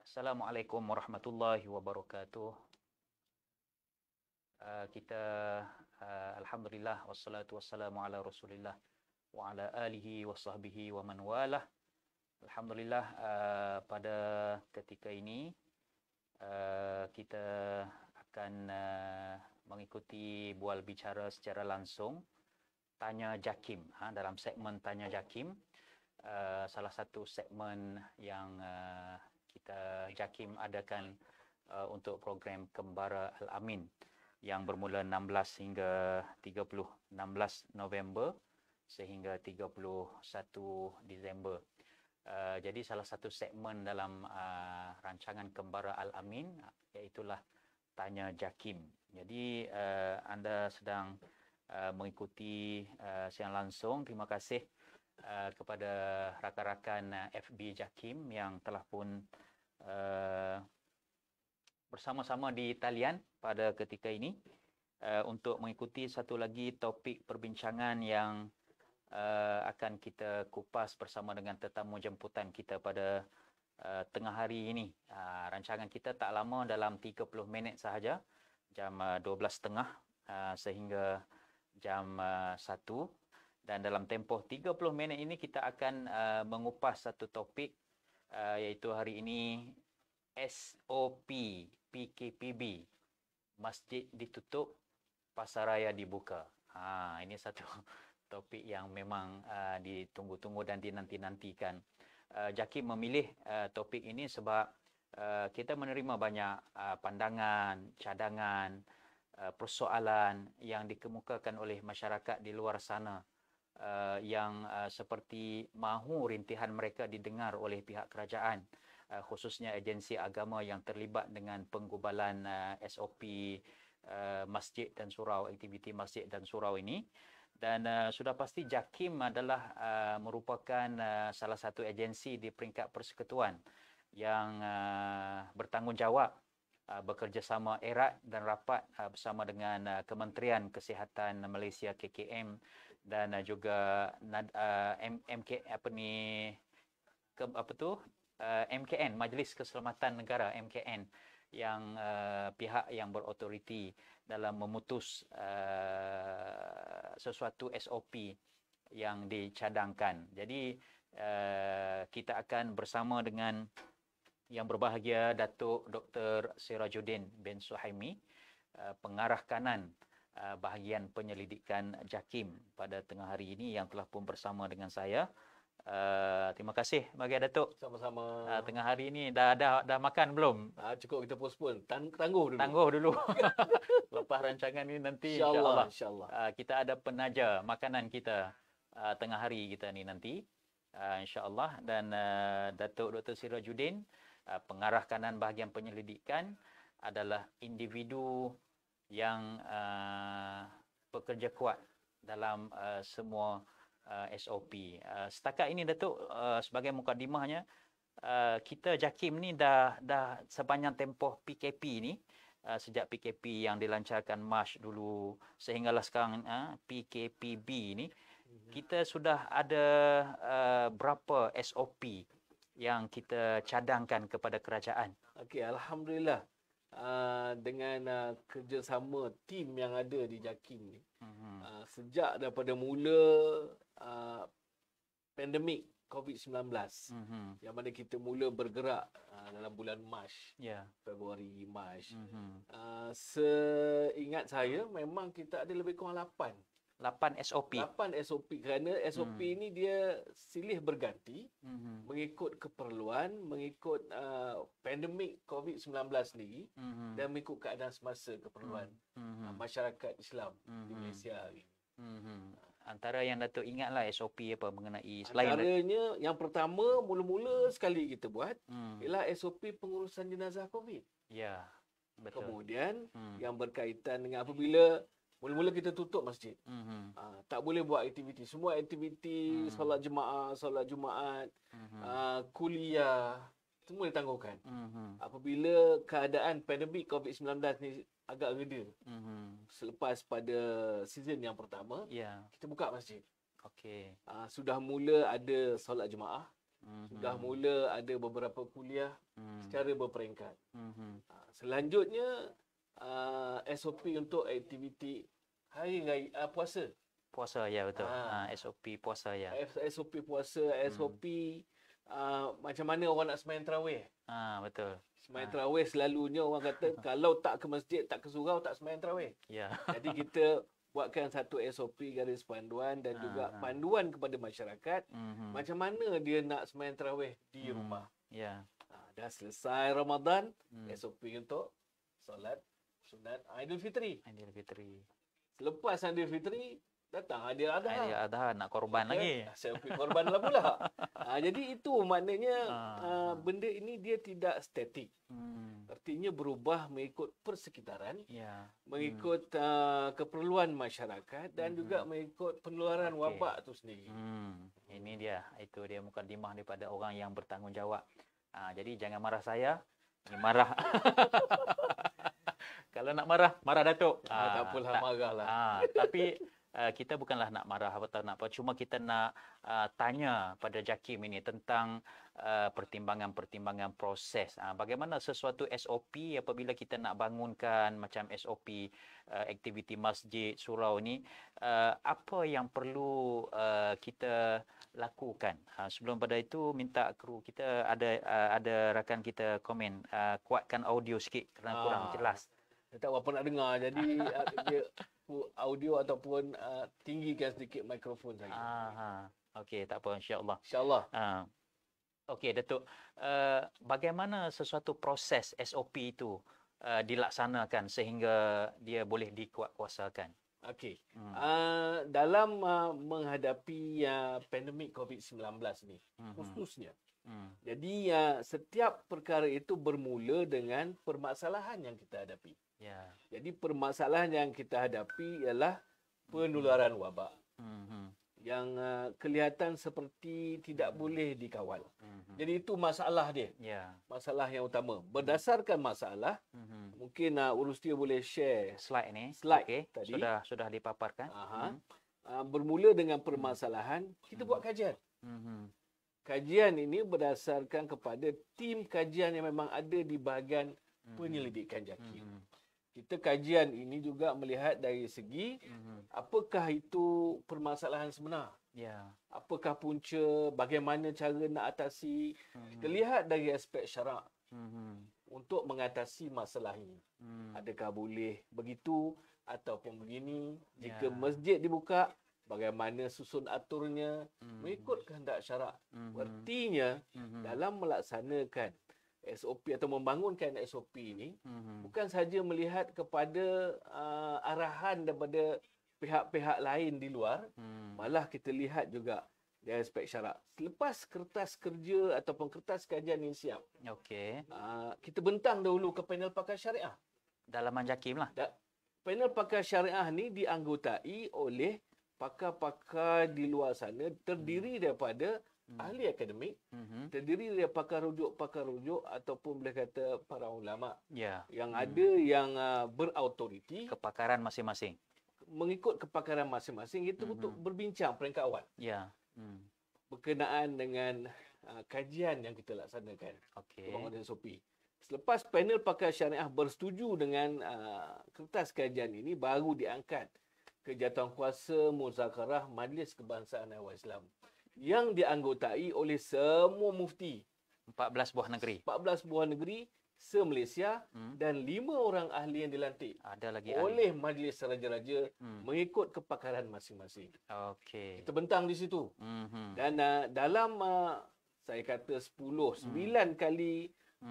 Assalamualaikum warahmatullahi wabarakatuh. Kita alhamdulillah wassalatu wassalamu ala Rasulillah wa ala alihi wa sahbihi wa man walah. Alhamdulillah pada ketika ini kita akan mengikuti bual bicara secara langsung Tanya Jakim dalam segmen Tanya Jakim. Salah satu segmen yang kita Jakim adakan untuk program Kembara Al-Amin yang bermula 16 hingga 30 16 November sehingga 31 Disember. Jadi salah satu segmen dalam rancangan Kembara Al-Amin iaitulah Tanya Jakim. Jadi anda sedang mengikuti siaran langsung. Terima kasih kepada rakan-rakan FB Jakim yang telah pun bersama-sama di talian pada ketika ini untuk mengikuti satu lagi topik perbincangan yang akan kita kupas bersama dengan tetamu jemputan kita pada tengah hari ini. Rancangan kita tak lama, dalam 30 minit sahaja, jam 12.30 sehingga jam 1. Dan dalam tempoh 30 minit ini kita akan mengupas satu topik iaitu hari ini SOP PKPB, masjid ditutup, pasaraya dibuka. Ini satu topik yang memang ditunggu-tunggu dan dinanti-nantikan. Jakim memilih topik ini sebab kita menerima banyak pandangan, cadangan, persoalan yang dikemukakan oleh masyarakat di luar sana yang seperti mahu rintihan mereka didengar oleh pihak kerajaan, khususnya agensi agama yang terlibat dengan penggubalan SOP masjid dan surau, aktiviti masjid dan surau ini. Dan sudah pasti Jakim adalah merupakan salah satu agensi di peringkat persekutuan yang bertanggungjawab bekerjasama erat dan rapat bersama dengan Kementerian Kesihatan Malaysia KKM dan juga MKN, Majlis Keselamatan Negara MKN, yang pihak yang berautoriti dalam memutus sesuatu SOP yang dicadangkan. Jadi kita akan bersama dengan yang berbahagia Datuk Dr. Sirajuddin bin Suhaimi, pengarah kanan bahagian penyelidikan Jakim pada tengah hari ini, yang telah pun bersama dengan saya. Terima kasih bagi Datuk. Sama-sama. Tengah hari ini dah makan belum? Cukup kita postpone. Tangguh dulu. Tangguh dulu. Lepas rancangan ini nanti insya-Allah kita ada penaja makanan kita tengah hari kita ni nanti. Insya-Allah. Dan Datuk Dr. Sirajuddin, pengarah kanan bahagian penyelidikan, adalah individu yang bekerja kuat dalam semua SOP. Setakat ini Datuk, sebagai mukadimahnya, kita Jakim ni dah sepanjang tempoh PKP ni, sejak PKP yang dilancarkan Mac dulu sehinggalah sekarang PKPB ni, kita sudah ada berapa SOP yang kita cadangkan kepada kerajaan? Okey, alhamdulillah. Dengan kerjasama tim yang ada di Jakim ni, sejak daripada mula pandemik COVID-19, yang mana kita mula bergerak dalam bulan Mac, Februari, Mac. Seingat saya memang kita ada lebih kurang 8 SOP. 8 SOP, kerana SOP ni dia silih berganti mengikut keperluan, mengikut pandemik COVID-19 ni, dan mengikut keadaan semasa keperluan masyarakat Islam di Malaysia hari ini. Antara yang Datuk ingatlah SOP apa mengenai selain antaranya yang pertama mula-mula sekali kita buat ialah SOP pengurusan jenazah COVID. Ya, betul. Kemudian yang berkaitan dengan apabila mula-mula kita tutup masjid, tak boleh buat aktiviti. Semua aktiviti, solat jemaah, solat Jumaat, kuliah, semua ditangguhkan. Apabila keadaan pandemik COVID-19 ni agak reda, selepas pada season yang pertama, kita buka masjid. Okey. Sudah mula ada solat jemaah. Sudah mula ada beberapa kuliah secara berperingkat. Selanjutnya SOP untuk aktiviti hari raya puasa. Puasa, ya betul. SOP puasa, ya. SOP puasa, SOP macam mana orang nak sembahyang tarawih. Betul. Sembahyang tarawih selalunya orang kata kalau tak ke masjid, tak ke surau, tak sembahyang tarawih. Ya. Jadi kita buatkan satu SOP, garis panduan dan juga panduan kepada masyarakat macam mana dia nak sembahyang tarawih di rumah. Ya. Dah selesai Ramadan, SOP untuk solat sunat Aidilfitri. Selepas Aidilfitri datang Aidil Adha. Aidil Adha nak korban lagi. SOP korban lah pula. Jadi itu maknanya benda ini dia tidak statik. Artinya berubah mengikut persekitaran, mengikut keperluan masyarakat dan juga mengikut penularan wabak itu sendiri. Ini dia, itu dia mukadimah daripada orang yang bertanggungjawab. Jadi jangan marah saya, ini marah. Kalau nak marah, marah Datuk. Tak apalah, marahlah. Tapi kita bukanlah nak marah atau nak apa, cuma kita nak tanya pada JAKIM ini tentang pertimbangan-pertimbangan proses. Bagaimana sesuatu SOP apabila kita nak bangunkan macam SOP aktiviti masjid, surau ni, apa yang perlu kita lakukan. Sebelum pada itu minta kru kita ada rakan kita komen, kuatkan audio sikit kerana kurang jelas. Saya tak berapa nak dengar, jadi dia audio ataupun tinggikan sedikit mikrofon saya. Okey, tak apa, insya-Allah. Insya-Allah. Okey, Datuk. Bagaimana sesuatu proses SOP itu dilaksanakan sehingga dia boleh dikuatkuasakan? Okey. Dalam menghadapi pandemik COVID-19 ni, khususnya. Jadi setiap perkara itu bermula dengan permasalahan yang kita hadapi. Jadi permasalahan yang kita hadapi ialah penularan wabak. Yang kelihatan seperti tidak boleh dikawal. Jadi itu masalah dia. Masalah yang utama. Berdasarkan masalah, mungkin Urustia boleh share slide ni. Slide tadi. Sudah dipaparkan. Bermula dengan permasalahan, kita buat kajian. Kajian ini berdasarkan kepada tim kajian yang memang ada di bahagian penyelidikan JAKIM. Kita kajian ini juga melihat dari segi apakah itu permasalahan sebenar. Apakah punca, bagaimana cara nak atasi. Kita lihat dari aspek syarak untuk mengatasi masalah ini. Adakah boleh begitu ataupun begini. Jika masjid dibuka, bagaimana susun aturnya mengikut kehendak syarak. Artinya dalam melaksanakan SOP atau membangunkan SOP ini bukan saja melihat kepada arahan daripada pihak-pihak lain di luar, malah kita lihat juga dari aspek syarak. Selepas kertas kerja ataupun kertas kajian ini siap, kita bentang dahulu ke panel pakar syariah. Dalaman JAKIM lah. Panel pakar syariah ni dianggotai oleh pakar-pakar di luar sana, terdiri daripada ahli akademik, terdiri dari pakar rujuk ataupun boleh kata para ulama yang ada yang berautoriti, kepakaran masing-masing. Mengikut kepakaran masing-masing itu untuk berbincang peringkat awal. Berkenaan dengan kajian yang kita laksanakan. Pembangunan SOP. Selepas panel pakar syariah bersetuju dengan kertas kajian ini, baru diangkat ke jawatankuasa muzakarah Majlis Kebangsaan Ahwal Islam yang dianggotai oleh semua mufti 14 buah negeri. 14 buah negeri se-Malaysia dan 5 orang ahli yang dilantik ada lagi oleh Majlis Raja-Raja mengikut kepakaran masing-masing. Kita bentang di situ. Dan dalam saya kata 9 kali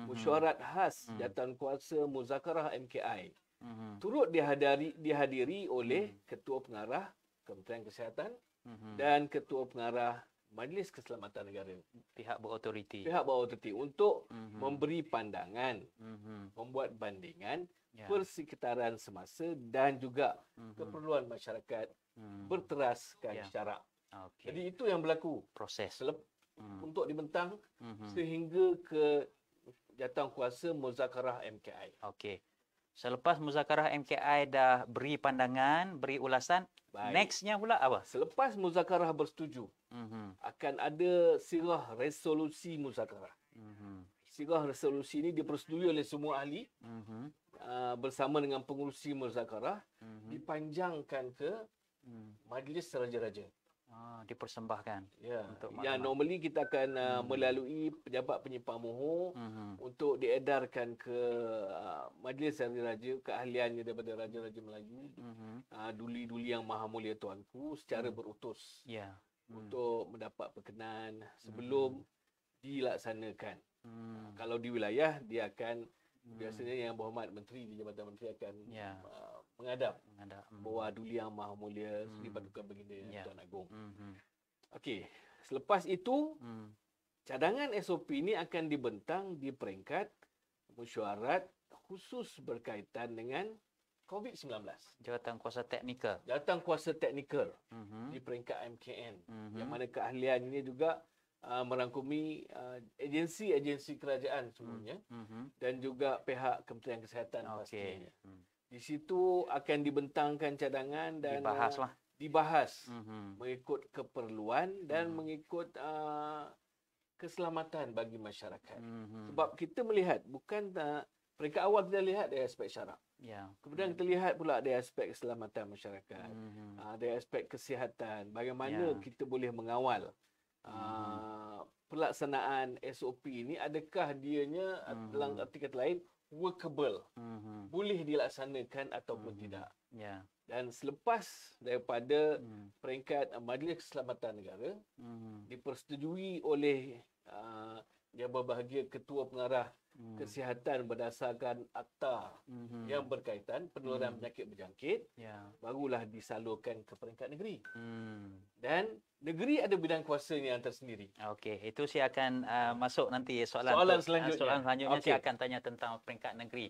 mesyuarat khas jawatankuasa muzakarah MKI turut dihadiri oleh Ketua Pengarah Kementerian Kesihatan dan Ketua Pengarah Majlis Keselamatan Negara. Pihak berautoriti untuk memberi pandangan, membuat bandingan persekitaran semasa dan juga keperluan masyarakat berteraskan syarak. Jadi itu yang berlaku. Proses. Untuk dibentang sehingga ke jawatankuasa muzakarah MKI. Selepas muzakarah MKI dah beri pandangan, beri ulasan, next-nya pula apa? Selepas muzakarah bersetuju, akan ada sirah resolusi muzakarah. Sirah resolusi ini dipersetujui oleh semua ahli bersama dengan pengurusi muzakarah, dipanjangkan ke majlis raja-raja. Dipersembahkan. Ya, yang normally kita akan melalui pejabat penyimpan mohon untuk diedarkan ke majlis raja-raja, keahliannya daripada raja-raja Melayu, duli-duli yang maha mulia tuanku secara berutus untuk mendapat perkenan sebelum dilaksanakan. Kalau di wilayah dia akan biasanya yang berhormat menteri di Jabatan Menteri akan menghadap bahawa duli yang maha mulia Seri Paduka Baginda Tuan Agong. Okey, selepas itu cadangan SOP ini akan dibentang di peringkat mesyuarat khusus berkaitan dengan COVID-19. Jawatan kuasa teknikal. Jawatan kuasa teknikal di peringkat MKN. Yang mana keahlian ini juga merangkumi agensi-agensi kerajaan semuanya dan juga pihak Kementerian Kesihatan pastinya. Di situ akan dibentangkan cadangan dan dibahas mengikut keperluan dan mengikut keselamatan bagi masyarakat. Sebab kita melihat bukan peringkat awal kita lihat dari aspek syarak. Kemudian kita lihat pula dari aspek keselamatan masyarakat. Dari aspek kesihatan, bagaimana kita boleh mengawal pelaksanaan SOP ini, adakah dianya dalam arti kata lain workable, boleh dilaksanakan ataupun tidak. Dan selepas daripada peringkat Majlis Keselamatan Negara dipersetujui oleh yang berbahagia Ketua Pengarah Kesihatan berdasarkan akta yang berkaitan penularan penyakit berjangkit, barulah disalurkan ke peringkat negeri. Dan negeri ada bidang kuasanya yang tersendiri. Okey, itu saya akan masuk nanti soalan selanjutnya. Soalan selanjutnya saya akan tanya tentang peringkat negeri.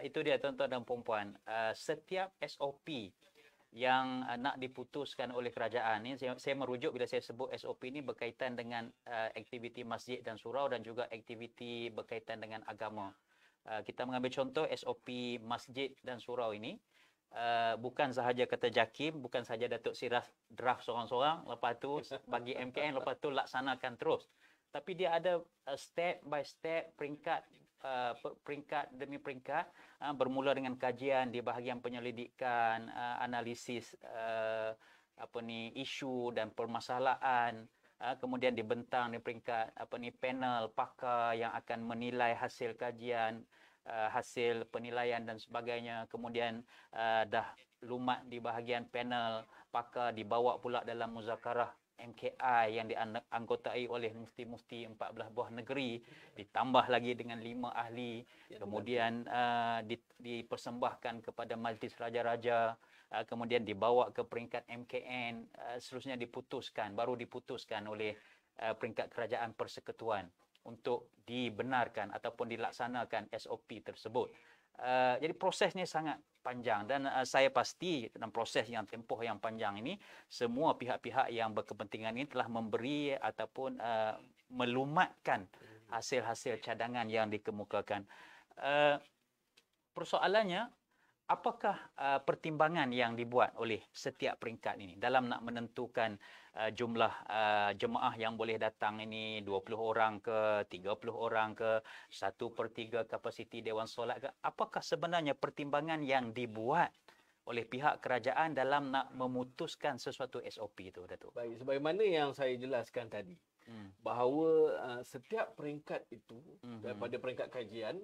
Itu dia tuan-tuan dan puan-puan. Setiap SOP yang nak diputuskan oleh kerajaan ni, saya merujuk bila saya sebut SOP ini berkaitan dengan aktiviti masjid dan surau dan juga aktiviti berkaitan dengan agama. Kita mengambil contoh SOP masjid dan surau ini, bukan sahaja kata JAKIM, bukan sahaja Datuk Sirah draft seorang-seorang, lepas tu bagi MKN, lepas tu laksanakan terus. Tapi dia ada step by step, peringkat demi peringkat, bermula dengan kajian di bahagian penyelidikan, analisis isu dan permasalahan, kemudian dibentang di peringkat panel pakar yang akan menilai hasil kajian, hasil penilaian dan sebagainya. Kemudian dah lumat di bahagian panel pakar, dibawa pula dalam muzakarah MKI yang dianggotai oleh mufti-mufti 14 buah negeri, ditambah lagi dengan 5 ahli, kemudian dipersembahkan kepada majlis raja-raja, kemudian dibawa ke peringkat MKN, seterusnya baru diputuskan oleh peringkat kerajaan persekutuan untuk dibenarkan ataupun dilaksanakan SOP tersebut. Jadi prosesnya sangat panjang dan saya pasti dalam proses yang tempoh yang panjang ini, semua pihak-pihak yang berkepentingan ini telah memberi ataupun melumatkan hasil-hasil cadangan yang dikemukakan. Persoalannya, apakah pertimbangan yang dibuat oleh setiap peringkat ini dalam nak menentukan jumlah jemaah yang boleh datang ini 20 orang ke, 30 orang ke, 1/3 kapasiti Dewan Solat ke? Apakah sebenarnya pertimbangan yang dibuat oleh pihak kerajaan dalam nak memutuskan sesuatu SOP itu, Datuk? Baik, sebagaimana yang saya jelaskan tadi, bahawa setiap peringkat itu daripada peringkat kajian,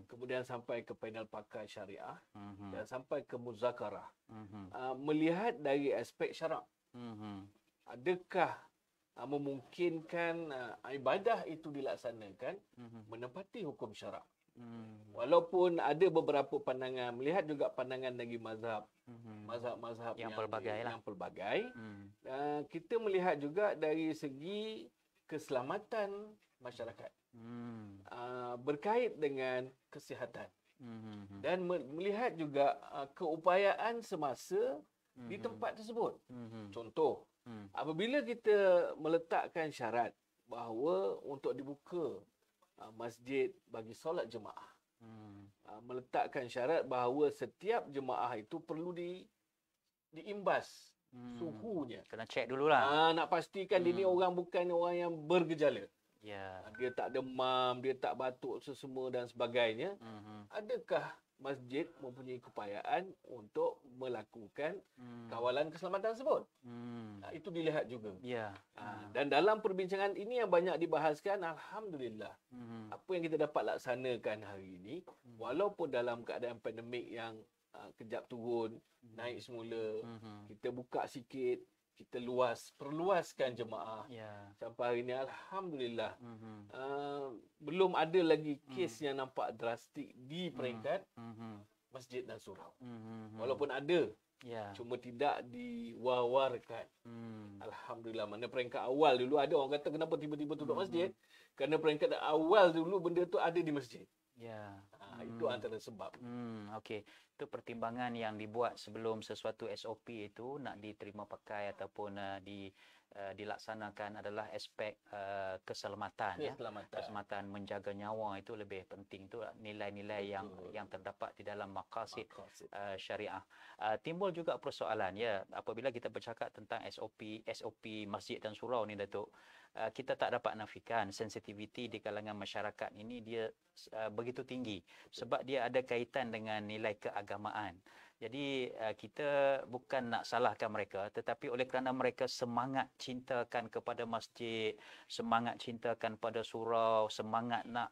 kemudian sampai ke panel pakar syariah dan sampai ke muzakarah, melihat dari aspek syarak. Adakah memungkinkan ibadah itu dilaksanakan menepati hukum syarak? Walaupun ada beberapa pandangan, melihat juga pandangan dari mazhab-mazhab yang pelbagai, kita melihat juga dari segi keselamatan masyarakat, berkait dengan kesihatan, dan melihat juga keupayaan semasa di tempat tersebut. Contoh, apabila kita meletakkan syarat bahawa untuk dibuka masjid bagi solat jemaah, meletakkan syarat bahawa setiap jemaah itu perlu diimbas suhunya. Kena cek dululah. Nak pastikan dia ni orang bukan orang yang bergejala. Ya. Dia tak demam, dia tak batuk sesemua dan sebagainya. Adakah masjid mempunyai keupayaan untuk melakukan kawalan keselamatan tersebut? Itu dilihat juga. Ya. Dan dalam perbincangan ini yang banyak dibahaskan, alhamdulillah, apa yang kita dapat laksanakan hari ini, walaupun dalam keadaan pandemik yang kejap turun, naik semula, kita buka sikit, kita perluaskan jemaah. Sampai hari ini alhamdulillah belum ada lagi kes yang nampak drastik di peringkat masjid dan surau. Walaupun ada, cuma tidak diwawarkan. Alhamdulillah. Mana peringkat awal dulu ada orang kata kenapa tiba-tiba tutup masjid? Kerana peringkat awal dulu benda tu ada di masjid. Itu antara sebab. Okey. Itu pertimbangan yang dibuat sebelum sesuatu SOP itu nak diterima pakai ataupun dilaksanakan adalah aspek keselamatan. Keselamatan, menjaga nyawa itu lebih penting. Itu nilai-nilai yang terdapat di dalam maqasid syariah. Timbul juga persoalan apabila kita bercakap tentang SOP masjid dan surau ni, Datuk. Kita tak dapat nafikan sensitiviti di kalangan masyarakat ini dia begitu tinggi sebab dia ada kaitan dengan nilai keagamaan. Jadi kita bukan nak salahkan mereka, tetapi oleh kerana mereka semangat cintakan kepada masjid, semangat cintakan pada surau, semangat nak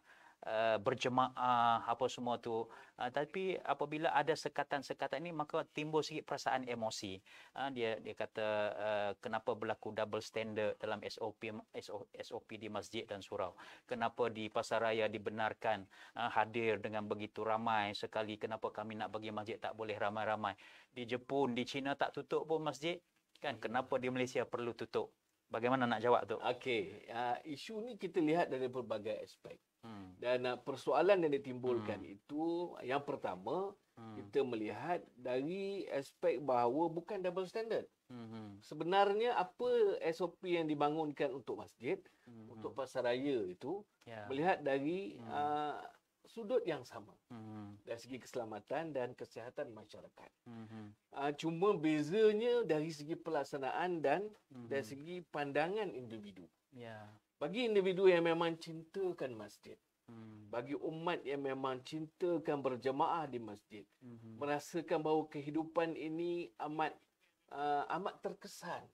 berjemaah apa semua tu, tapi apabila ada sekatan-sekatan ini maka timbul sikit perasaan emosi. Dia kata kenapa berlaku double standard dalam SOP di masjid dan surau, kenapa di pasaraya dibenarkan hadir dengan begitu ramai sekali, kenapa kami nak bagi masjid tak boleh ramai-ramai. Di Jepun, di China tak tutup pun masjid kan, kenapa di Malaysia perlu tutup? Bagaimana nak jawab tu? Okey, isu ni kita lihat dari berbagai aspek. Dan persoalan yang ditimbulkan itu, yang pertama, kita melihat dari aspek bahawa bukan double standard. Sebenarnya apa SOP yang dibangunkan untuk masjid, untuk pasaraya itu, melihat dari sudut yang sama. Dari segi keselamatan dan kesihatan masyarakat. Cuma bezanya dari segi pelaksanaan dan dari segi pandangan individu. Bagi individu yang memang cintakan masjid, bagi umat yang memang cintakan berjemaah di masjid, merasakan bahawa kehidupan ini amat terkesan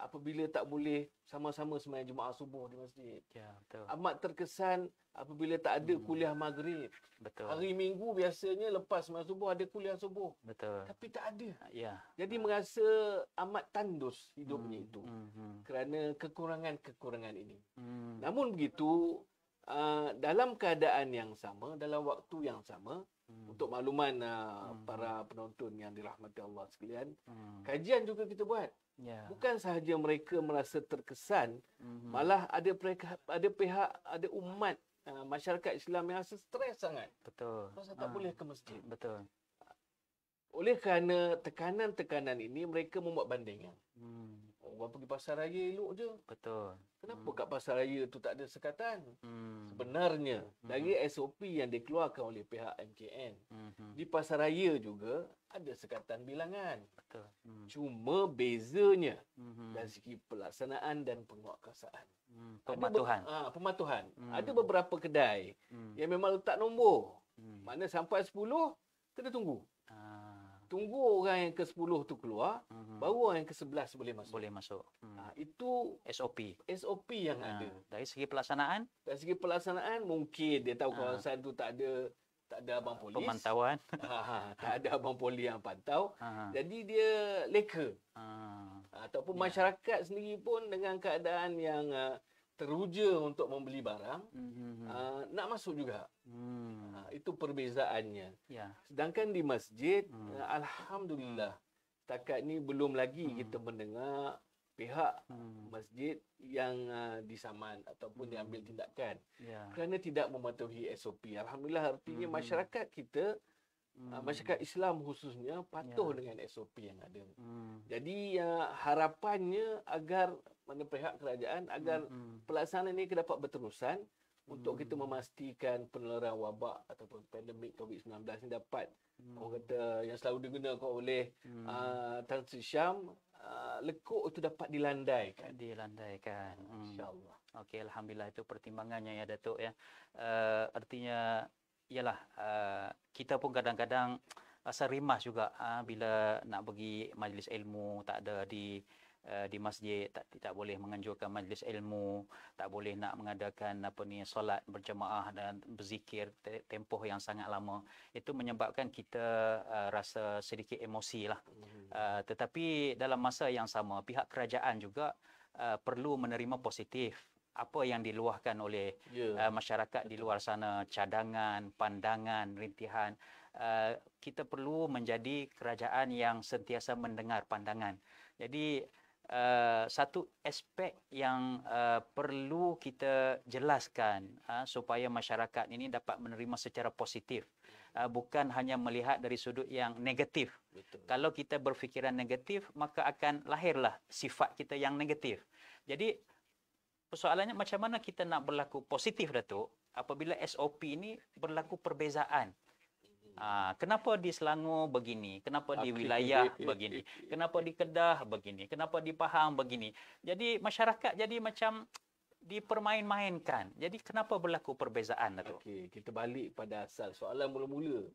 apabila tak boleh sama-sama sembahyang Jumaat subuh di masjid. Betul. Amat terkesan apabila tak ada kuliah maghrib. Betul. Hari Minggu biasanya lepas sembahyang subuh ada kuliah subuh. Betul. Tapi tak ada. Jadi merasa amat tandus hidupnya itu kerana kekurangan-kekurangan ini. Namun begitu, dalam keadaan yang sama, dalam waktu yang sama, untuk makluman para penonton yang dirahmati Allah sekalian, kajian juga kita buat. Bukan sahaja mereka merasa terkesan, malah ada pihak, ada umat masyarakat Islam yang rasa stres sangat. Betul. Pasal tak boleh ke masjid. Betul. Oleh kerana tekanan-tekanan ini, mereka membuat bandingan. Orang pergi pasar raya elok je. Betul. Kenapa kat pasar raya tu tak ada sekatan? Sebenarnya, dari SOP yang dikeluarkan oleh pihak MKN, di pasar raya juga ada sekatan bilangan. Betul. Cuma bezanya dari segi pelaksanaan dan penguatkuasaan. Pematuhan. Ada beberapa kedai yang memang letak nombor. Mana sampai 10, kena tunggu. Tunggu orang yang ke-10 tu keluar, baru orang yang ke-11 boleh masuk. Itu SOP yang ada. Dari segi pelaksanaan? Dari segi pelaksanaan, mungkin dia tahu kawasan tu tak ada abang polis. Pemantauan. Tak ada abang polis yang pantau. Jadi dia leka. Ataupun masyarakat sendiri pun dengan keadaan yang teruja untuk membeli barang, nak masuk juga. Itu perbezaannya. Sedangkan di masjid, alhamdulillah, setakat ni belum lagi kita mendengar pihak masjid yang disaman ataupun diambil tindakan kerana tidak mematuhi SOP. Alhamdulillah, artinya masyarakat kita, masyarakat Islam khususnya, patuh dengan SOP yang ada. Jadi harapannya agar pihak kerajaan agar pelaksanaan ini dapat berterusan untuk kita memastikan penularan wabak ataupun pandemik COVID-19 ni dapat orang kata yang selalu digunakan oleh Tan Sri Syam, lekuk itu dapat dilandaikan. InsyaAllah. Okey, alhamdulillah itu pertimbangannya ya Datuk ya. Artinya ialah kita pun kadang-kadang rasa rimas juga bila nak pergi majlis ilmu, tak ada di masjid, tak boleh menganjurkan majlis ilmu, tak boleh nak mengadakan solat berjemaah dan berzikir tempoh yang sangat lama. Itu menyebabkan kita rasa sedikit emosi lah. Tetapi dalam masa yang sama, pihak kerajaan juga perlu menerima positif apa yang diluahkan oleh masyarakat di luar sana, cadangan, pandangan, rintihan. Kita perlu menjadi kerajaan yang sentiasa mendengar pandangan. Jadi satu aspek yang perlu kita jelaskan supaya masyarakat ini dapat menerima secara positif, bukan hanya melihat dari sudut yang negatif. Betul. Kalau kita berfikiran negatif, maka akan lahirlah sifat kita yang negatif. Jadi persoalannya macam mana kita nak berlaku positif, Datuk, apabila SOP ini berlaku perbezaan. Kenapa di Selangor begini? Kenapa di wilayah begini? Kenapa di Kedah begini? Kenapa di Pahang begini? Jadi masyarakat jadi macam dipermain-mainkan. Jadi kenapa berlaku perbezaan, Datuk? Okey, kita balik pada asal soalan mula-mula.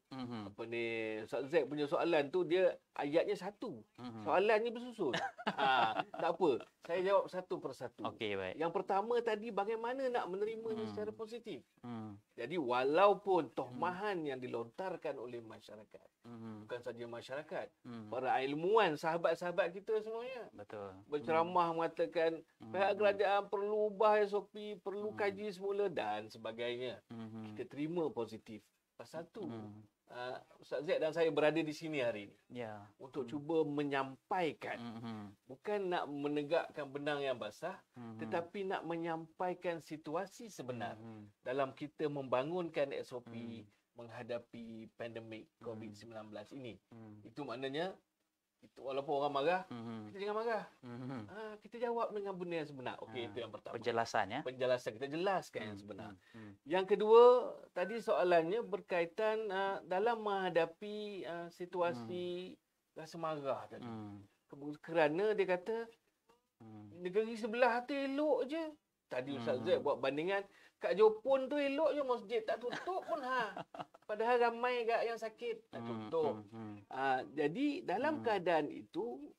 Apa ni, Ustaz Zack punya soalan tu dia ayatnya satu. Soalannya bersusun. Tak apa. Saya jawab satu persatu. Okey, baik. Yang pertama tadi, bagaimana nak menerimanya secara positif. Jadi walaupun tohmahan yang dilontarkan oleh masyarakat, bukan saja masyarakat, para ilmuwan, sahabat-sahabat kita semuanya, betul, berceramah mengatakan pihak kerajaan perlu ubah SOP, perlu kaji semula dan sebagainya. Kita terima positif. Pasal tu Ustaz Zack dan saya berada di sini hari ini untuk cuba menyampaikan, bukan nak menegakkan benang yang basah, tetapi nak menyampaikan situasi sebenar dalam kita membangunkan SOP menghadapi pandemik COVID-19 ini. Itu maknanya, itu walaupun orang marah, kita jangan marah. Kita jawab dengan benda yang sebenar. Okey, itu yang pertama. Penjelasan ya. Penjelasan, kita jelaskan yang sebenar. Yang kedua, tadi soalannya berkaitan dalam menghadapi situasi rasa marah tadi. Kerana dia kata negeri sebelah tu elok je. Tadi Ustaz Zack buat bandingan, kat Jepun tu elok je, masjid tak tutup pun Padahal ramai kat yang sakit tak tutup. Jadi dalam keadaan itu,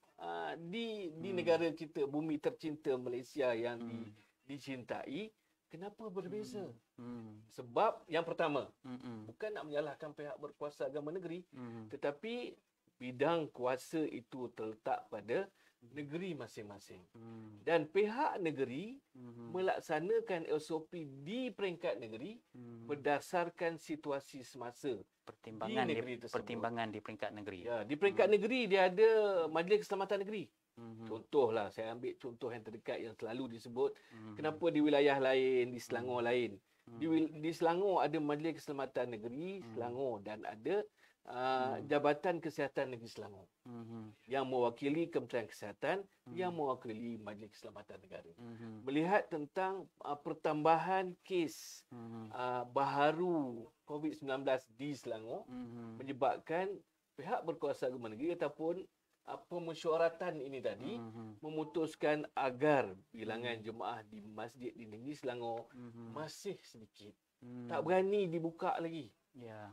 di negara kita, bumi tercinta Malaysia yang dicintai, kenapa berbeza? Sebab yang pertama, bukan nak menyalahkan pihak berkuasa agama negeri, tetapi bidang kuasa itu terletak pada negeri masing-masing. Dan pihak negeri melaksanakan SOP di peringkat negeri berdasarkan situasi semasa pertimbangan di peringkat negeri. Ya, di peringkat negeri dia ada Majlis Keselamatan Negeri. Contohlah, saya ambil contoh yang terdekat yang selalu disebut. Kenapa di wilayah lain, di Selangor lain? Di Selangor ada Majlis Keselamatan Negeri Selangor dan ada Jabatan Kesihatan Negeri Selangor yang mewakili Kementerian Kesihatan, yang mewakili Majlis Keselamatan Negara. Melihat tentang pertambahan kes baharu COVID-19 di Selangor, menyebabkan pihak berkuasa agama negeri ataupun pemesyuaratan ini tadi memutuskan agar bilangan jemaah di masjid di negeri Selangor masih sedikit. Tak berani dibuka lagi.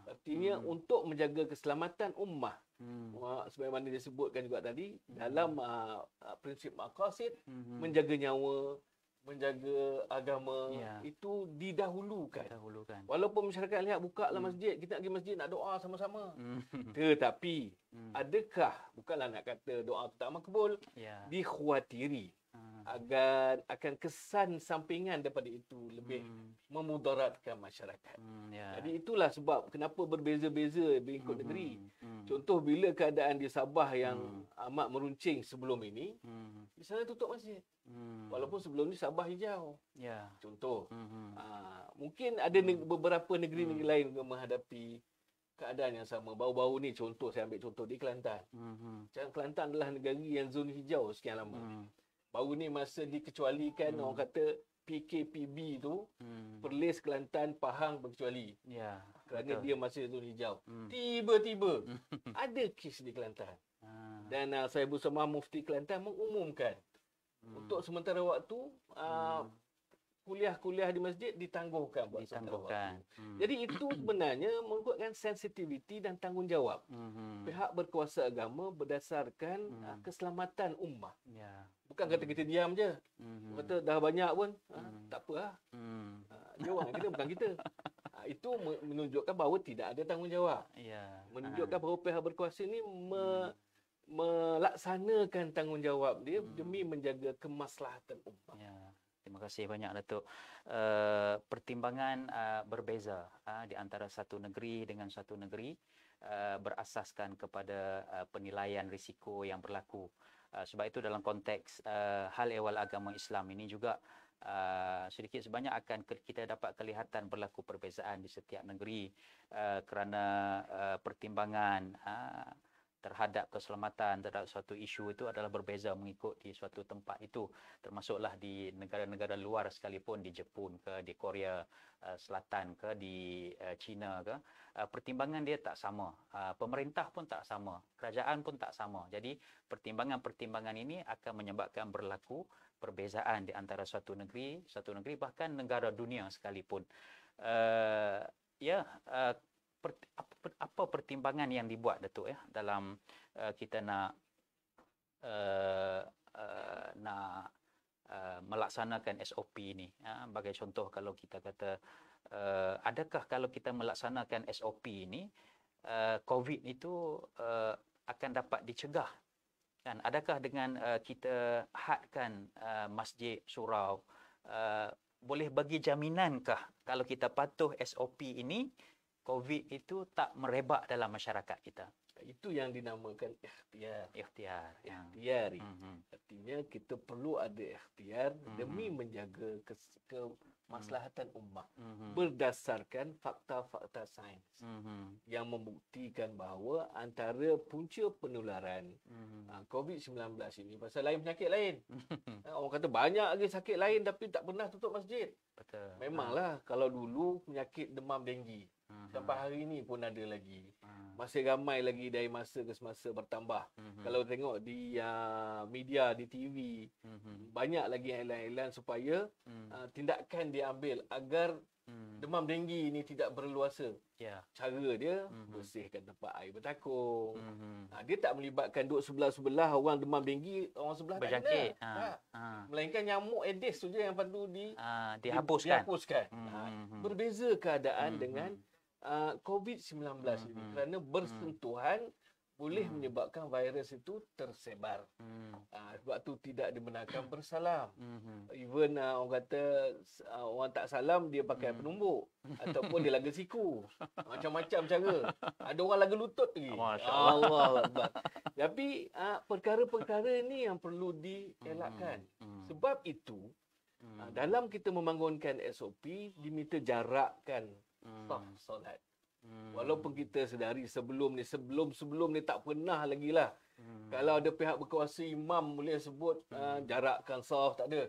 Artinya untuk menjaga keselamatan ummah. Sebagaimana disebutkan juga tadi dalam prinsip maqasid, menjaga nyawa, menjaga agama, itu didahulukan. Walaupun masyarakat lihat bukalah masjid, kita nak pergi masjid nak doa sama-sama. Tetapi adakah, bukanlah nak kata doa tu tak makbul, dikhawatiri akan kesan sampingan daripada itu lebih memudaratkan masyarakat. Jadi itulah sebab kenapa berbeza-beza mengikut negeri. Contoh, bila keadaan di Sabah yang amat meruncing sebelum ini, di sana tutup masjid. Walaupun sebelum ni Sabah hijau. Contoh. Mungkin ada beberapa negeri-negeri lain juga menghadapi keadaan yang sama. Baru-baru ni contoh, saya ambil contoh di Kelantan. Kelantan adalah negara yang zon hijau sekian lama. Baru ni masa dikecualikan, orang kata PKPB tu, Perlis, Kelantan, Pahang berkecuali. Ya. Kerana Betul. dia masih zon hijau. Tiba-tiba ada kes di Kelantan. Dan saya bersama Mufti Kelantan mengumumkan untuk sementara waktu kuliah-kuliah di masjid ditangguhkan buat sementara waktu. Jadi itu sebenarnya mengikutkan sensitiviti dan tanggungjawab pihak berkuasa agama berdasarkan keselamatan ummah. Ya. Bukan kata kita diam je. Kata dah banyak pun, tak apa lah. Dia orang kita, bukan kita. Itu menunjukkan bahawa tidak ada tanggungjawab. Ya. Menunjukkan bahawa pihak berkuasa ni melaksanakan tanggungjawab dia demi menjaga kemaslahatan ummah. Ya. Terima kasih banyak Datuk. Pertimbangan berbeza di antara satu negeri dengan satu negeri berasaskan kepada penilaian risiko yang berlaku. Sebab itu dalam konteks hal ehwal agama Islam ini juga sedikit sebanyak akan kita dapat kelihatan berlaku perbezaan di setiap negeri kerana pertimbangan terhadap keselamatan, terhadap suatu isu itu adalah berbeza mengikut di suatu tempat itu. Termasuklah di negara-negara luar sekalipun, di Jepun ke, di Korea Selatan ke, di China ke. Pertimbangan dia tak sama. Pemerintah pun tak sama. Kerajaan pun tak sama. Jadi pertimbangan-pertimbangan ini akan menyebabkan berlaku perbezaan di antara suatu negeri, bahkan negara dunia sekalipun. Apa pertimbangan yang dibuat Datuk ya dalam kita nak melaksanakan SOP ini? Bagi contoh, kalau kita kata adakah kalau kita melaksanakan SOP ini COVID itu akan dapat dicegah? Kan, adakah dengan kita hadkan masjid, surau, boleh bagi jaminankah kalau kita patuh SOP ini, COVID itu tak merebak dalam masyarakat kita? Itu yang dinamakan ikhtiar. Ikhtiar. Artinya kita perlu ada ikhtiar demi menjaga kemaslahatan ummah berdasarkan fakta-fakta sains yang membuktikan bahawa antara punca penularan COVID-19 ini pasal lain penyakit lain. Orang kata banyak lagi sakit lain tapi tak pernah tutup masjid. Betul. Memanglah kalau dulu penyakit demam denggi sampai hari ini pun ada lagi. Masih ramai lagi dari masa ke semasa bertambah. Kalau tengok di media, di TV, banyak lagi iklan-iklan supaya tindakan diambil agar demam denggi ini tidak berluasa. Cara dia bersihkan tempat air bertakung. Dia tak melibatkan duduk sebelah-sebelah orang demam denggi, orang sebelah berjangkit. Melainkan nyamuk Aedes tu je yang perlu dihapuskan. Berbeza keadaan dengan COVID-19 ini kerana bersentuhan boleh menyebabkan virus itu tersebar. Sebab tu tidak dibenarkan bersalam. Even orang kata orang tak salam dia pakai penumbuk ataupun dia laga siku. Macam-macam cara. Ada orang laga lutut lagi. Allah Akbar. Tapi perkara-perkara ni yang perlu dielakkan. Sebab itu dalam kita membangunkan SOP diminta jarakkan saf solat. Walaupun kita sedari sebelum ni tak pernah lagi lah. Kalau ada pihak berkuasa, imam boleh sebut jarakkan saf, tak ada.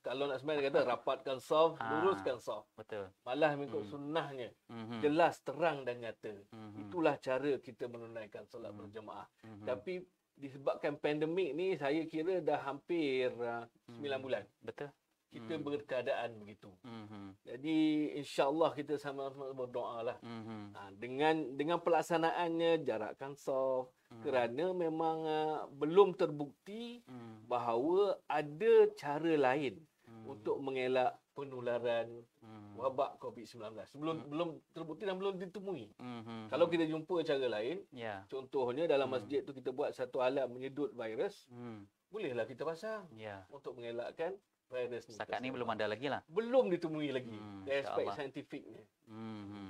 Kalau nak sembahyang kata rapatkan saf, luruskan saf. Betul. Malah mengikut sunnahnya. Jelas, terang dan nyata. Itulah cara kita menunaikan solat berjemaah. Tapi disebabkan pandemik ni, saya kira dah hampir 9 bulan. Betul. Kita berkeadaan begitu. Jadi insya-Allah kita sama-sama berdoa lah. Dengan pelaksanaannya jarakkan saf kerana memang belum terbukti bahawa ada cara lain untuk mengelak penularan wabak COVID-19. Belum terbukti dan belum ditemui. Kalau kita jumpa cara lain, contohnya dalam masjid tu kita buat satu alat menyedut virus, bolehlah kita pasang untuk mengelakkan virus ni. Setakat ni belum ada lagi lah. Belum ditemui lagi dari aspek saintifiknya.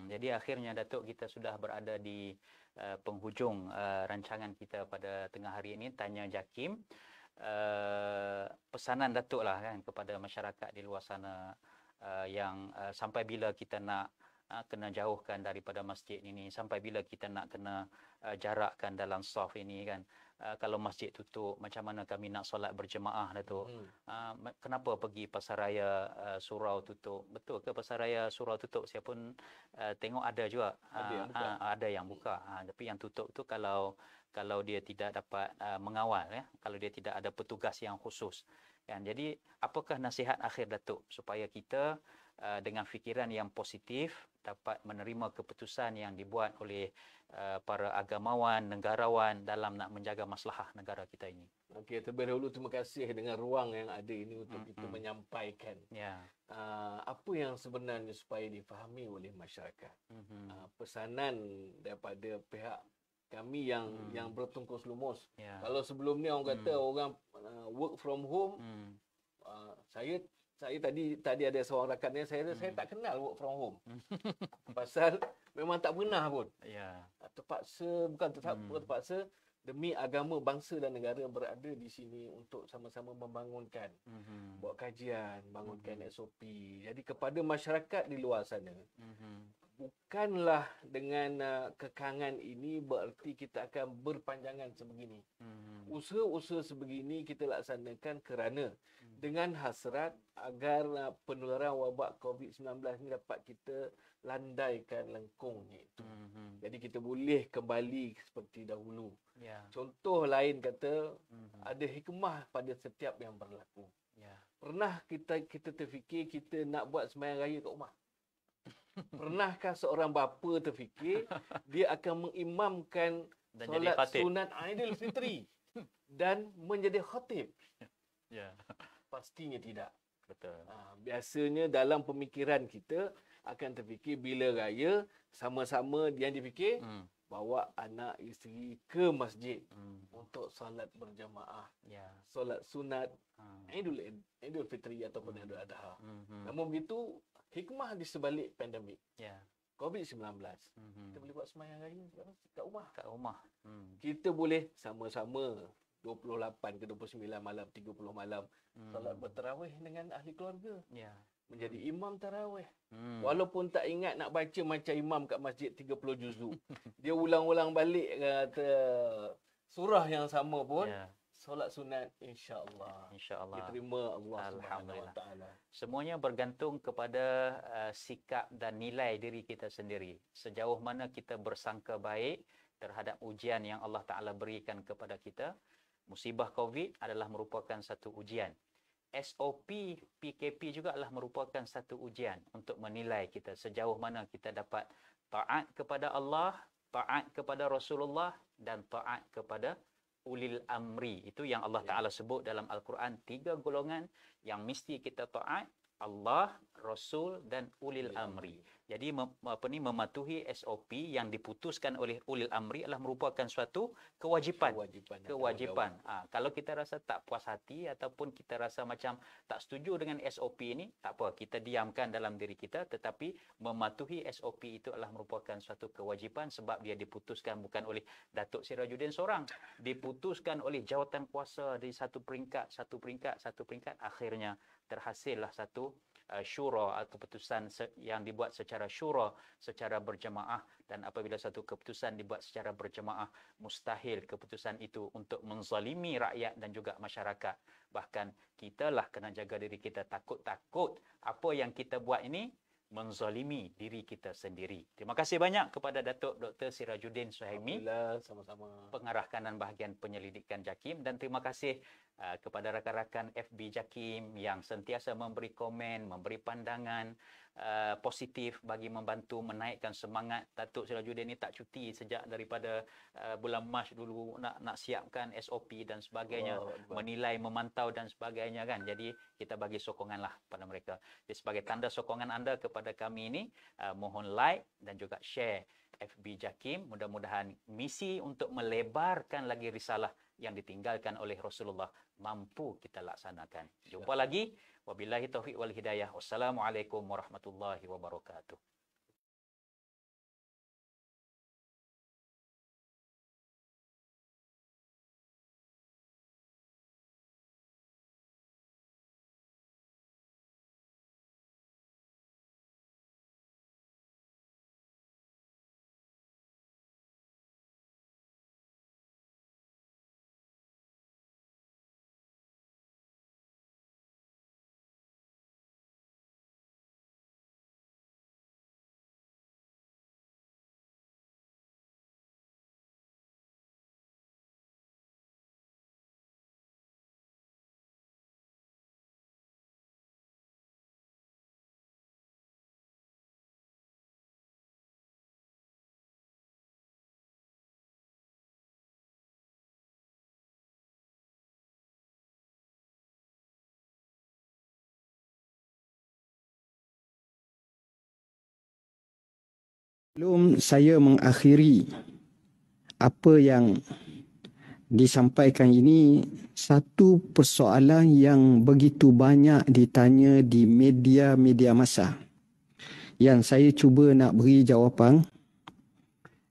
Jadi akhirnya Datuk, kita sudah berada di penghujung rancangan kita pada tengah hari ini, Tanya Jakim. Pesanan Datuk lah kan kepada masyarakat di luar sana yang sampai bila kita nak kena jauhkan daripada masjid ini, sampai bila kita nak kena jarakkan dalam saf ini kan. kalau masjid tutup, macam mana kami nak solat berjemaah, Datuk? Kenapa pergi Pasaraya Surau tutup? Betul ke Pasaraya Surau tutup? Saya pun tengok ada juga. Ada yang buka. Tapi yang tutup tu kalau dia tidak dapat mengawal, ya, kalau dia tidak ada petugas yang khusus. Kan? Jadi apakah nasihat akhir Datuk supaya kita dengan fikiran yang positif dapat menerima keputusan yang dibuat oleh para agamawan, negarawan dalam nak menjaga maslahah negara kita ini? Okey, terlebih dahulu terima kasih dengan ruang yang ada ini untuk kita menyampaikan apa yang sebenarnya supaya difahami oleh masyarakat. Pesanan daripada pihak kami yang bertungkus lumus. Kalau sebelum ni orang kata orang work from home, saya tadi ada seorang rakan saya tak kenal work from home. Pasal memang tak pernah pun. Terpaksa, bukan terpaksa, demi agama, bangsa dan negara berada di sini untuk sama-sama membangunkan, buat kajian, bangunkan SOP. Jadi kepada masyarakat di luar sana, bukanlah dengan kekangan ini berarti kita akan berpanjangan sebegini. Usaha-usaha sebegini kita laksanakan kerana dengan hasrat agar penularan wabak COVID-19 ini dapat kita landaikan lengkungnya itu. Jadi kita boleh kembali seperti dahulu. Contoh lain kata, ada hikmah pada setiap yang berlaku. Pernah kita terfikir kita nak buat sembahyang raya kat rumah? Pernahkah seorang bapa terfikir dia akan mengimamkan solat sunat Aidilfitri dan menjadi khatib? Pastinya tidak. Betul. Biasanya dalam pemikiran kita akan terfikir bila raya sama-sama dia difikir bawa anak isteri ke masjid untuk solat berjamaah, solat sunat Aidilfitri ataupun Idul Adha. Namun begitu, hikmah di sebalik pandemik COVID-19, kita boleh buat sembahyang raya kat rumah. Kita boleh sama-sama 28 ke 29 malam, 30 malam solat bertarawih dengan ahli keluarga. Menjadi imam tarawih. Walaupun tak ingat nak baca macam imam kat masjid 30 juzuk. Dia ulang-ulang balik kata surah yang sama pun. Solat sunat insya-Allah. Diterima Allah Subhanahu Wa Taala. Semuanya bergantung kepada sikap dan nilai diri kita sendiri. Sejauh mana kita bersangka baik terhadap ujian yang Allah Taala berikan kepada kita. Musibah COVID adalah merupakan satu ujian. SOP PKP juga adalah merupakan satu ujian untuk menilai kita sejauh mana kita dapat taat kepada Allah, taat kepada Rasulullah dan taat kepada ulil amri. Itu yang Allah Ta'ala sebut dalam Al-Quran, 3 golongan yang mesti kita taat: Allah, Rasul dan ulil amri. Jadi mematuhi SOP yang diputuskan oleh ulil amri adalah merupakan suatu kewajipan. Kalau kita rasa tak puas hati ataupun kita rasa macam tak setuju dengan SOP ini, tak apa, kita diamkan dalam diri kita, tetapi mematuhi SOP itu adalah merupakan suatu kewajipan sebab dia diputuskan bukan oleh Datuk Sirajuddin seorang, diputuskan oleh jawatan kuasa di satu peringkat, akhirnya terhasillah satu syura atau keputusan yang dibuat secara syura, secara berjemaah. Dan apabila satu keputusan dibuat secara berjemaah, mustahil keputusan itu untuk menzalimi rakyat dan juga masyarakat. Bahkan kitalah kena jaga diri kita, takut-takut apa yang kita buat ini menzalimi diri kita sendiri. Terima kasih banyak kepada Datuk Dr. Sirajuddin Suhaimi, sama-sama, pengarah kanan bahagian penyelidikan JAKIM, dan terima kasih kepada rakan-rakan FB JAKIM yang sentiasa memberi komen, memberi pandangan positif bagi membantu menaikkan semangat. Datuk Sirajuddin ni tak cuti sejak daripada bulan Mac dulu nak siapkan SOP dan sebagainya, menilai, memantau dan sebagainya kan. Jadi kita bagi sokonganlah pada mereka. Jadi sebagai tanda sokongan anda kepada kami ini, mohon like dan juga share FB JAKIM. Mudah-mudahan misi untuk melebarkan lagi risalah yang ditinggalkan oleh Rasulullah mampu kita laksanakan. Jumpa lagi. Wabillahi taufiq wal hidayah. Wassalamualaikum warahmatullahi wabarakatuh. Sebelum saya mengakhiri apa yang disampaikan ini, satu persoalan yang begitu banyak ditanya di media-media masa yang saya cuba nak beri jawapan,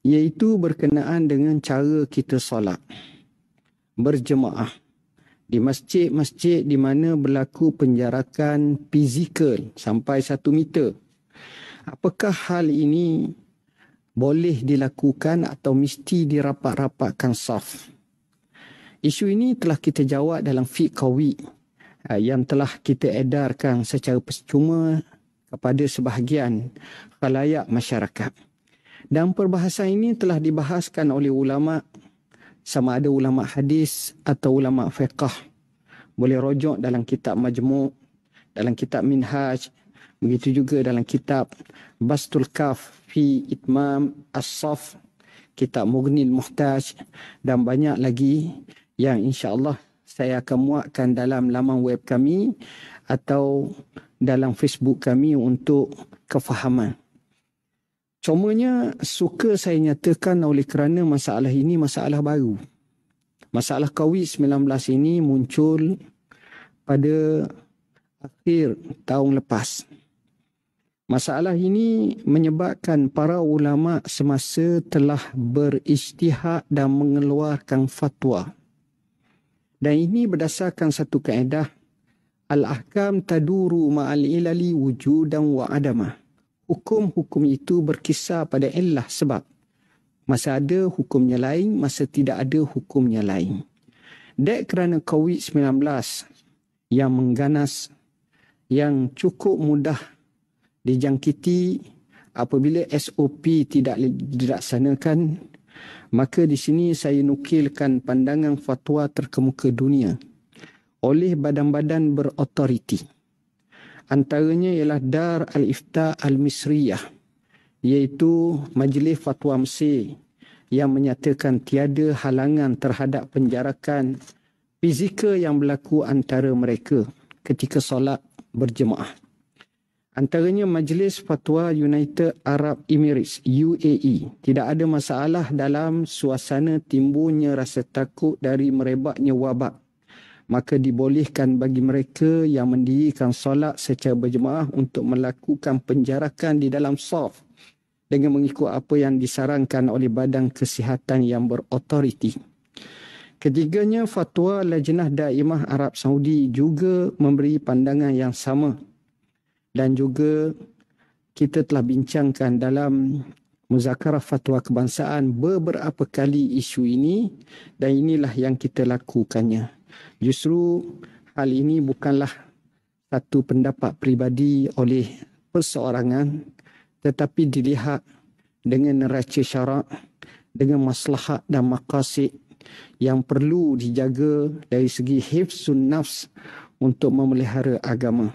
iaitu berkenaan dengan cara kita solat berjemaah di masjid-masjid di mana berlaku penjarakan fizikal sampai 1 meter. Apakah hal ini boleh dilakukan atau mesti dirapat-rapatkan saf? Isu ini telah kita jawab dalam fiqh qawi yang telah kita edarkan secara percuma kepada sebahagian khalayak masyarakat. Dan perbahasan ini telah dibahaskan oleh ulama, sama ada ulama hadis atau ulama fiqh. Boleh rujuk dalam kitab Majmu', dalam kitab Minhaj, begitu juga dalam kitab Bastul Kaf fi Itmam As-Saf, kitab Mughnil Muhtaj, dan banyak lagi yang insya-Allah saya akan muatkan dalam laman web kami atau dalam Facebook kami untuk kefahaman. Cumanya suka saya nyatakan oleh kerana masalah ini masalah baru. Masalah COVID-19 ini muncul pada akhir tahun lepas. Masalah ini menyebabkan para ulama semasa telah berijtihad dan mengeluarkan fatwa. Dan ini berdasarkan satu kaedah, al-ahkam taduru ma'al ilali wujudan wa adamah. Hukum-hukum itu berkisar pada illah, sebab masa ada hukumnya lain, masa tidak ada hukumnya lain. Dek kerana COVID-19 yang mengganas, yang cukup mudah dijangkiti apabila SOP tidak dilaksanakan, maka di sini saya nukilkan pandangan fatwa terkemuka dunia oleh badan-badan berotoriti. Antaranya ialah Dar Al-Ifta Al-Misriyah, iaitu Majlis Fatwa Mesir, yang menyatakan tiada halangan terhadap penjarakan fizikal yang berlaku antara mereka ketika solat berjemaah. Antaranya Majlis Fatwa United Arab Emirates UAE, tidak ada masalah dalam suasana timbulnya rasa takut dari merebaknya wabak, maka dibolehkan bagi mereka yang mendirikan solat secara berjemaah untuk melakukan penjarakan di dalam saf dengan mengikut apa yang disarankan oleh badan kesihatan yang berotoriti. Ketiganya, Fatwa Lajnah Daimah Arab Saudi juga memberi pandangan yang sama. Dan juga kita telah bincangkan dalam muzakarah fatwa kebangsaan beberapa kali isu ini, dan inilah yang kita lakukannya. Justru hal ini bukanlah satu pendapat peribadi oleh perseorangan, tetapi dilihat dengan neraca syarak, dengan maslahat dan maqasid yang perlu dijaga dari segi hifzun nafs untuk memelihara agama.